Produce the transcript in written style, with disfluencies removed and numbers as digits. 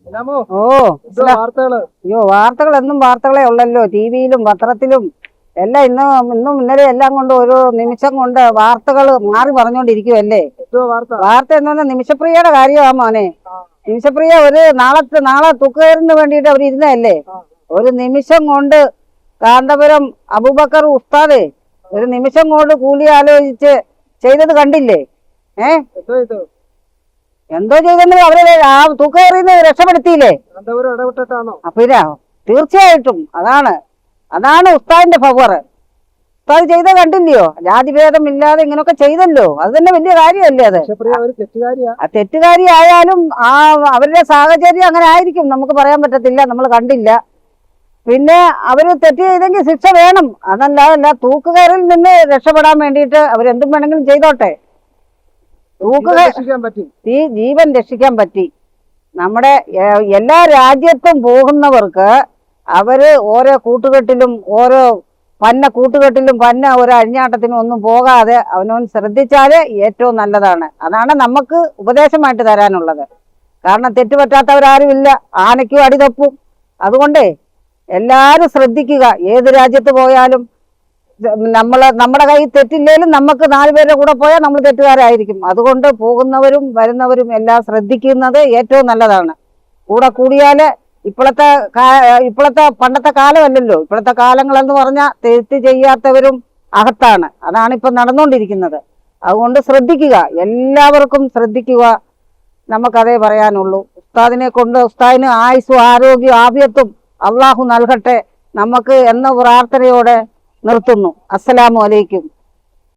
ഓ അയ്യോ, വാർത്തകൾ എന്നും വാർത്തകളെ ഉള്ളല്ലോ. ടിവിയിലും പത്രത്തിലും എല്ലാം ഇന്നും ഇന്നലെ എല്ലാം കൊണ്ട് ഒരു നിമിഷം കൊണ്ട് വാർത്തകൾ മാറി പറഞ്ഞുകൊണ്ടിരിക്കുവല്ലേ. വാർത്ത എന്ന് നിമിഷപ്രിയയുടെ കാര്യമാ മോനെ. നിമിഷപ്രിയ നാളെ തൂക്കുകയറിന് വേണ്ടിയിട്ട് അവർ ഇരുന്നതല്ലേ. ഒരു നിമിഷം കൊണ്ട് കാന്തപുരം അബൂബക്കർ ഉസ്താദ് ഒരു നിമിഷം കൊണ്ട് കൂലി ആലോചിച്ച് ചെയ്തത് കണ്ടില്ലേ? എന്തോ ചെയ്തെന്ന് അവര് ആ തൂക്കയറിന്ന് രക്ഷപ്പെടുത്തിയില്ലേ? പിന്നെ തീർച്ചയായിട്ടും അതാണ് ഉസ്താദിന്റെ പവർ. ഉസ്താദ് ചെയ്ത കണ്ടില്ലയോ? ജാതിഭേദം ഇല്ലാതെ ഇങ്ങനെയൊക്കെ ചെയ്തല്ലോ. അത് തന്നെ വലിയ കാര്യമല്ലേ. അത് തെറ്റുകാരി ആയാലും അവരുടെ സാഹചര്യം അങ്ങനെ ആയിരിക്കും, നമുക്ക് പറയാൻ പറ്റത്തില്ല, നമ്മൾ കണ്ടില്ല. പിന്നെ അവര് തെറ്റ് ചെയ്തെങ്കിൽ ശിക്ഷ വേണം. അതല്ല തൂക്കുകയറിൽ നിന്ന് രക്ഷപ്പെടാൻ വേണ്ടിയിട്ട് അവരെന്തും വേണമെങ്കിലും ചെയ്തോട്ടെ. ജീവൻ രക്ഷിക്കാൻ പറ്റി. നമ്മുടെ എല്ലാ രാജ്യത്തും പോകുന്നവർക്ക് അവര് ഓരോ കൂട്ടുകെട്ടിലും പന്ന ഒരു അഴിഞ്ഞാട്ടത്തിനും ഒന്നും പോകാതെ അവനവൻ ശ്രദ്ധിച്ചാല് ഏറ്റവും നല്ലതാണ്. അതാണ് നമുക്ക് ഉപദേശമായിട്ട് തരാനുള്ളത്. കാരണം തെറ്റുപറ്റാത്തവരാരും ഇല്ല, ആനയ്ക്കും അടി തപ്പും. അതുകൊണ്ടേ എല്ലാരും ശ്രദ്ധിക്കുക. ഏത് രാജ്യത്ത് പോയാലും നമ്മുടെ കയ്യിൽ തെറ്റില്ലേലും നമുക്ക് 4 പേരുടെ കൂടെ പോയാൽ നമ്മൾ തെറ്റുകാരായിരിക്കും. അതുകൊണ്ട് പോകുന്നവരും വരുന്നവരും എല്ലാം ശ്രദ്ധിക്കുന്നത് ഏറ്റവും നല്ലതാണ്. കൂടിയാല് ഇപ്പോഴത്തെ പണ്ടത്തെ കാലമല്ലല്ലോ. ഇപ്പോഴത്തെ കാലങ്ങളെന്ന് പറഞ്ഞാൽ തെറ്റ് ചെയ്യാത്തവരും അകത്താണ്. അതാണ് ഇപ്പം നടന്നുകൊണ്ടിരിക്കുന്നത്. അതുകൊണ്ട് ശ്രദ്ധിക്കുക, എല്ലാവർക്കും ശ്രദ്ധിക്കുക. നമുക്കതേ പറയാനുള്ളൂ. ഉസ്താദിന് ആയുസ്സും ആരോഗ്യവും ആഫിയത്തും അള്ളാഹു നൽകട്ടെ നമുക്ക് എന്ന പ്രാർത്ഥനയോടെ നിർത്തുന്നു. അസ്സലാമു അലൈക്കും.